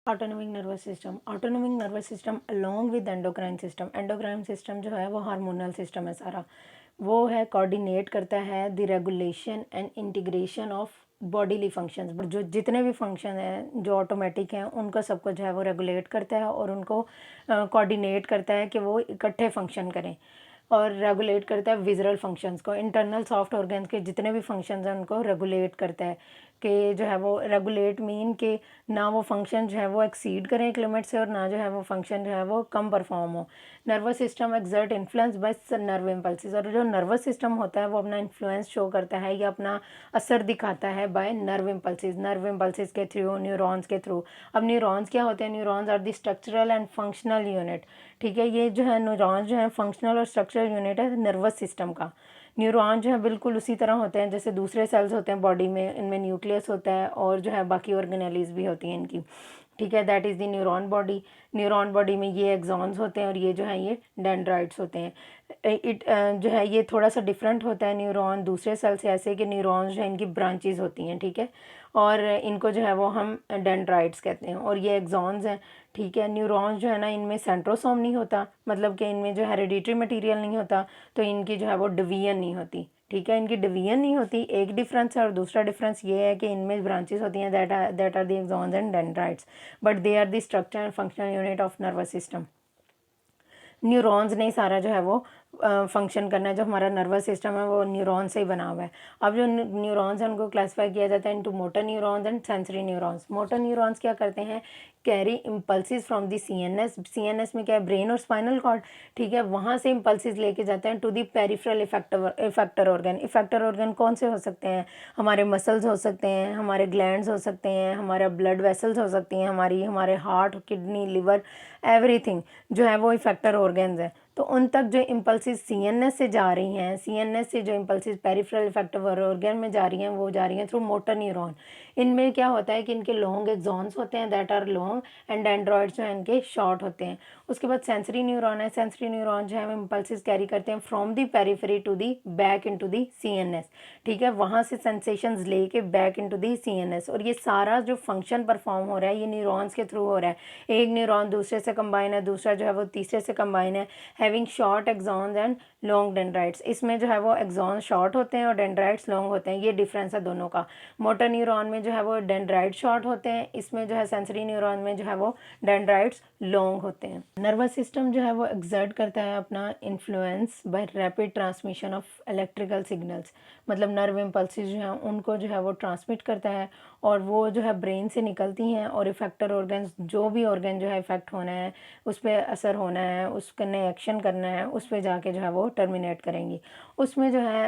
Autonomic nervous system. Autonomic nervous system along with endocrine system, endocrine system जो है वो hormonal system है सारा, वो है कोऑर्डिनेट करता है the regulation and integration of bodily functions. जो जितने भी फंक्शन हैं जो ऑटोमेटिक हैं उनको सबको जो है वो रेगुलेट करता है और उनको कोऑर्डिनेट करता है कि वो इकट्ठे फंक्शन करें, और रेगुलेट करता है विजुअल फंक्शंस को। इंटरनल सॉफ्ट ऑर्गन्स के जितने भी फंक्शंस हैं उनको रेगुलेट करता है कि जो है वो रेगुलेट मीन कि ना वो फंक्शन जो है वो एक्सीड करें एक लिमिट से और ना जो है वो फंक्शन जो है वो कम परफॉर्म हो। Nervous system exert influence by nerve impulses, और जो नर्वस सिस्टम होता है वो अपना इन्फ्लुएंस शो करता है या अपना असर दिखाता है बाय नर्व इम्पल्सिस के थ्रू, न्यूरॉन्स के थ्रू। अब न्यूरॉन्स क्या होते हैं? Neurons are the structural and functional unit. ठीक है, ये जो है न्यूरॉन्स जो है फंक्शनल और स्ट्रक्चरल यूनिट है नर्वस सिस्टम का। न्यूरॉन जो है बिल्कुल उसी तरह होते हैं जैसे दूसरे सेल्स होते हैं बॉडी में, इनमें न्यूक्लियस होता है और जो है बाकी ऑर्गेनेलीज भी होती हैं इनकी। ठीक है, that is the neuron body. Neuron body में ये एक्सॉन्स होते हैं और ये जो है ये डेंड्राइट्स होते हैं। जो है ये थोड़ा सा डिफरेंट होता है न्यूरॉन दूसरे सेल से, ऐसे कि न्यूरॉन्स जो है इनकी ब्रांचेज होती हैं। ठीक है, और इनको जो है वो हम डेंड्राइट्स कहते हैं और ये एक्सॉन्स हैं। ठीक है, न्यूरॉन्स जो है ना इनमें सेंट्रोसोम नहीं होता, मतलब कि इनमें जो हेरिडिटरी मटेरियल नहीं होता, तो इनकी जो है वो डिवीजन नहीं होती। ठीक है, इनकी डिवीजन नहीं होती, एक डिफरेंस है। और दूसरा डिफरेंस ये है कि इनमें ब्रांचेस होती हैं that are the axons and dendrites, but they are the structure and functional unit of nervous system. Neurons ने सारा जो है वो फंक्शन करना है। जो हमारा नर्वस सिस्टम है वो न्यूरॉन से ही बना हुआ है। अब जो न्यूरॉन्स हैं उनको क्लासिफाई किया जाता है into motor neurons and sensory neurons. Motor neurons क्या करते हैं? Carry impulses from the CNS. CNS में क्या है? ब्रेन और स्पाइनल कॉर्ड। ठीक है, वहाँ से इम्पल्सिस लेके जाते हैं to the peripheral effector organ. Effector organ कौन से हो सकते हैं? हमारे मसल्स हो सकते हैं, हमारे ग्लैंड्स हो सकते हैं, हमारे ब्लड वेसल्स हो सकती हैं, हमारे हार्ट, किडनी, लिवर, एवरीथिंग जो है वो इफेक्टर ऑर्गन्स हैं। तो उन तक जो इम्पल्सिस सीएनएस से जा रही हैं, सीएनएस से जो इम्पल्सिस पेरिफेरल इफेक्टिव ऑर्गन में जा रही हैं, वो जा रही हैं थ्रू मोटर न्यूरॉन। इनमें क्या होता है कि इनके लॉन्ग एक्सॉन्स होते हैं that are long and dendroids जो हैं इनके शॉर्ट होते हैं। उसके बाद सेंसरी न्यूरॉन है। सेंसरी न्यूरॉन जो है वो इम्पल्सिस कैरी करते हैं from the periphery to the back into the CNS. ठीक है, वहाँ से सेंसेशंस लेके बैक इनटू दी सीएनएस, और ये सारा जो फंक्शन परफॉर्म हो रहा है ये न्यूरॉन्स के थ्रू हो रहा है। एक न्यूरॉन दूसरे से कंबाइन है, दूसरा जो है वो तीसरे से कंबाइन है, having short axons and long dendrites. इसमें जो है वो एक्सॉन शॉर्ट होते हैं और डेंड्राइट्स लॉन्ग होते हैं, ये डिफरेंस है दोनों का। मोटर न्यूरॉन में जो है वो डेंड्राइट शॉर्ट होते हैं, इसमें जो है सेंसरी न्यूरॉन में जो है वो डेंड्राइट्स लॉन्ग होते हैं। नर्वस सिस्टम जो है वो एक्सर्ट करता है अपना influence by rapid transmission of electrical signals, मतलब नर्व इम्पल्सिस जो हैं उनको जो है वो ट्रांसमिट करता है और वो जो है ब्रेन से निकलती हैं और इफेक्टर ऑर्गन्स, जो भी ऑर्गन जो है इफेक्ट होना है, उस पर असर होना है, उस करने एक्शन करना है, उस पर जाके जो है वो टर्मिनेट करेंगी। उसमें जो है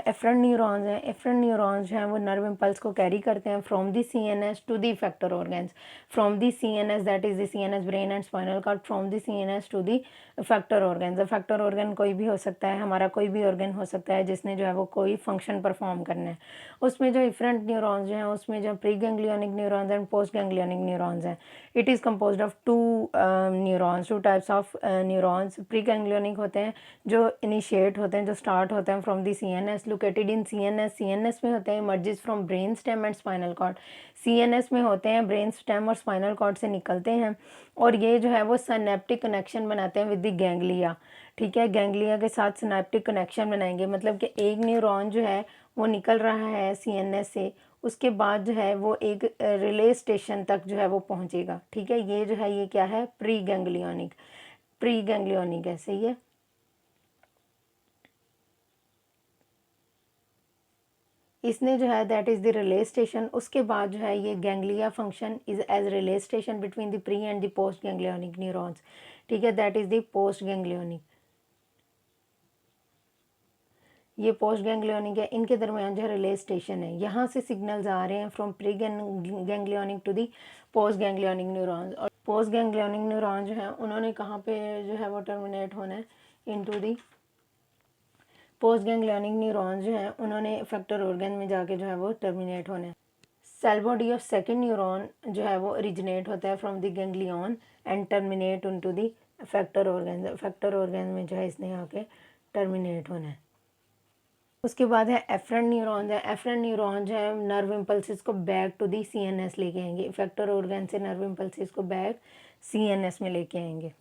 एफरेंट न्यूरॉन्स हैं। एफरेंट न्यूरॉन्स जो हैं वो नर्व इम्पल्स को कैरी करते हैं from the CNS to the effector organs, from the CNS that is the CNS brain and spinal cord, from the CNS to the effector organs. Effector organ कोई भी हो सकता है, हमारा कोई भी ऑर्गन हो सकता है जिसने जो है वो कोई फंक्शन परफॉर्म करना है। उसमें जो इफरेंट न्यूरॉन्स जो हैं उसमें जो pre ganglionic neurons and post ganglionic neurons हैं। It is composed of two neurons, two types of neurons. Pre ganglionic होते हैं जो इनिशिएट होते हैं, जो स्टार्ट होते हैं from the CNS, located in CNS. CNS में होते हैं emerges from brain stem and spinal cord. CNS में होते हैं, ब्रेन स्टेम और स्पाइनल कॉर्ड से निकलते हैं और ये जो है वो सिनेप्टिक कनेक्शन बनाते हैं विद द गैंग्लिया। ठीक है, गैंग्लिया के साथ सिनेप्टिक कनेक्शन बनाएंगे, मतलब कि एक न्यूरॉन जो है वो निकल रहा है सीएनएस से, उसके बाद जो है वो एक रिले स्टेशन तक जो है वो पहुंचेगा। ठीक है, ये जो है ये क्या है? प्री गैंग्लियोनिक, प्री गैंग्लियोनिक है, सही है। इसने जो है that is the relay station. उसके बाद जो है ये ganglia function is as relay station between the pre and the post ganglionic neurons. ठीक है, that is the post ganglionic. ये पोस्ट गैंग्लियोनिक है, इनके दरमियान जो है रिले स्टेशन है, यहाँ से सिग्नल्स आ रहे हैं from pre ganglionic to the post ganglionic neurons. और पोस्ट गैंग्लियोनिक न्यूरॉन जो है उन्होंने कहाँ पे जो है वो टर्मिनेट होना है? Into the post ganglionic neurons जो हैं उन्होंने इफेक्टर ऑर्गन में जाके जो है वो टर्मिनेट होना है। Cell body of second neuron जो है वो ओरिजिनेट होता है from the ganglion and terminate into the effector organ. Effector organ में जो है इसने आके टर्मिनेट होना है। उसके बाद है एफरेंट न्यूरॉन्स है। एफरेंट न्यूरॉन जो है नर्व इम्पल्सिस को बैक टू दी सीएनएस लेके आएंगे। इफेक्टर ऑर्गन से नर्व इम्पल्सिस को बैक सीएनएस में लेके आएंगे।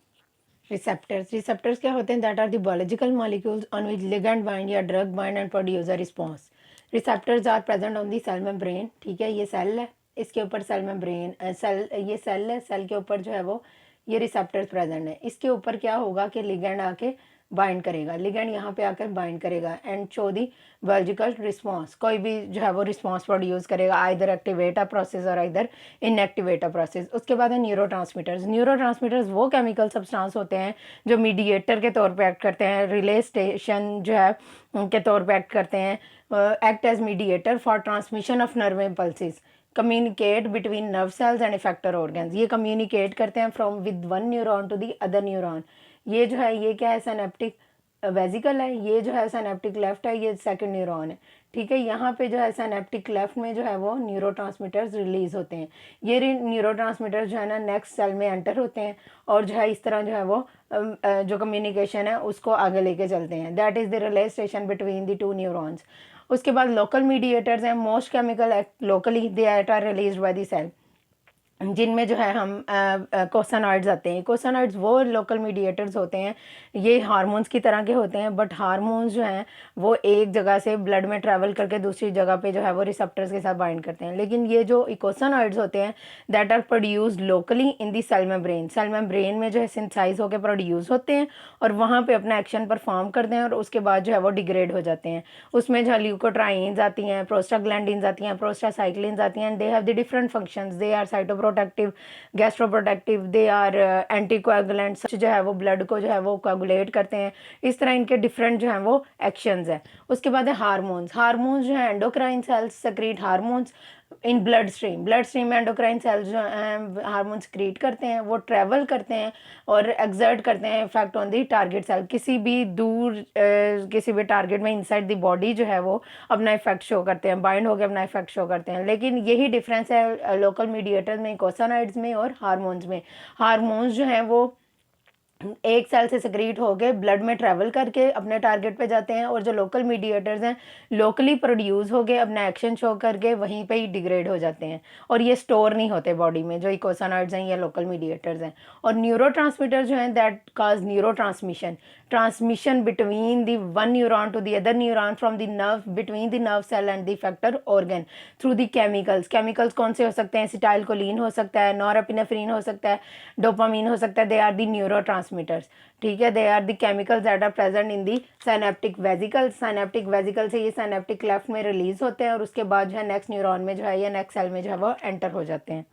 रिसेप्टर्स क्या होते हैं? That are the biological molecules on which ligand bind या drug bind and produce a response. Receptors are present on the cell membrane. ठीक है, ये सेल है, इसके ऊपर सेल मेम्ब्रेन सेल, ये सेल है, सेल के ऊपर जो है वो ये रिसेप्टर्स प्रेजेंट है। इसके ऊपर क्या होगा कि लिगैंड आके बाइंड करेगा, लिगैंड यहाँ पे आकर बाइंड करेगा and show the biological response. कोई भी जो है वो रिस्पॉन्स प्रोड्यूस करेगा, आइदर एक्टिवेट अ प्रोसेस और आइदर इनएक्टिवेट अ प्रोसेस। उसके बाद है न्यूरोट्रांसमीटर्स। न्यूरोट्रांसमीटर्स वो केमिकल सब्सटेंस होते हैं जो मीडिएटर के तौर पे एक्ट करते हैं, रिले स्टेशन जो है के तौर पे एक्ट करते हैं, act as mediator for transmission of nerve impulses, communicate between nerve cells and effector organs. ये कम्युनिकेट करते हैं from with one neuron to the other neuron. ये जो है ये क्या है? सिनेप्टिक वेजिकल है, ये जो है सिनेप्टिक लेफ्ट है, ये सेकंड न्यूरॉन है। ठीक है, यहाँ पे जो है सिनेप्टिक लेफ्ट में जो है वो न्यूरोट्रांसमीटर्स रिलीज होते हैं। ये न्यूरोट्रांसमीटर्स जो है ना नेक्स्ट सेल में एंटर होते हैं और जो है इस तरह जो है वो जो कम्युनिकेशन है उसको आगे लेके चलते हैं। That is the relay station between the two neurons. उसके बाद लोकल मीडिएटर्स हैं। Most chemical act locally, they are released by the cell, जिनमें जो है हम कोसानॉइड्स आते हैं। कोसानॉइड्स वो लोकल मीडिएटर्स होते हैं, ये हार्मोन्स की तरह के होते हैं, बट हार्मोन्स जो हैं वो एक जगह से ब्लड में ट्रैवल करके दूसरी जगह पे जो है वो रिसेप्टर्स के साथ बाइंड करते हैं। लेकिन ये जो कोसानॉइड्स होते हैं that are produced locally in the cell membrane. Cell membrane में जो है सिंथेसाइज होकर प्रोड्यूस होते हैं और वहाँ पे अपना एक्शन परफॉर्म करते हैं और उसके बाद जो है वो डिग्रेड हो जाते हैं। उसमें जो है ल्यूकोट्राइन्स आती हैं, प्रोस्टाग्लैंडिन्स आती हैं, प्रोस्टासाइक्लिन्स आती हैं, they have the different functions. They are cytoprotective, gastroprotective, they are anticoagulants, जो है वो ब्लड को जो है वो कोएगुलेट करते हैं। इस तरह इनके डिफरेंट जो हैं वो एक्शंस हैं। उसके बाद है हार्मोन्स। हार्मोन्स जो है endocrine cells secrete hormones in blood stream. Blood stream में एंडोक्राइन सेल्स जो हार्मोन्स क्रिएट करते हैं, वो ट्रेवल करते हैं और एक्सर्ट करते हैं effect on the target cell. किसी भी दूर किसी भी टारगेट में इनसाइड द बॉडी जो है वो अपना इफेक्ट शो करते हैं, बाइंड होकर अपना इफेक्ट शो करते हैं। लेकिन यही डिफरेंस है लोकल मीडिएटर्स में, कोसानॉइड्स में और हार्मोन्स में। हार्मोन्स जो हैं वो एक सेल से सेक्रीट होके ब्लड में ट्रैवल करके अपने टारगेट पे जाते हैं और जो लोकल मीडिएटर्स हैं लोकली प्रोड्यूस होके अपना एक्शन शो करके वहीं पे ही डिग्रेड हो जाते हैं और ये स्टोर नहीं होते बॉडी में, जो इकोसानॉइड्स हैं या लोकल मीडिएटर्स हैं। और न्यूरोट्रांसमीटर जो हैं that cause neurotransmission between the one neuron to the other neuron from the nerve, between the nerve cell and the effector organ through the chemicals. Chemicals कौन से हो सकते हैं? एसिटाइलकोलिन हो सकता है, नॉरएपिनेफ्रिन हो सकता है, डोपामीन हो सकता है। They are the neurotransmitters. ठीक है, they are the chemicals that are present in the synaptic vesicle. Synaptic vesicle से ये साइनेप्टिक लेफ्ट में रिलीज होते हैं और उसके बाद जो है नेक्स्ट न्यूरॉन में जो है या नेक्स्ट सेल में जो है वो एंटर हो जाते हैं।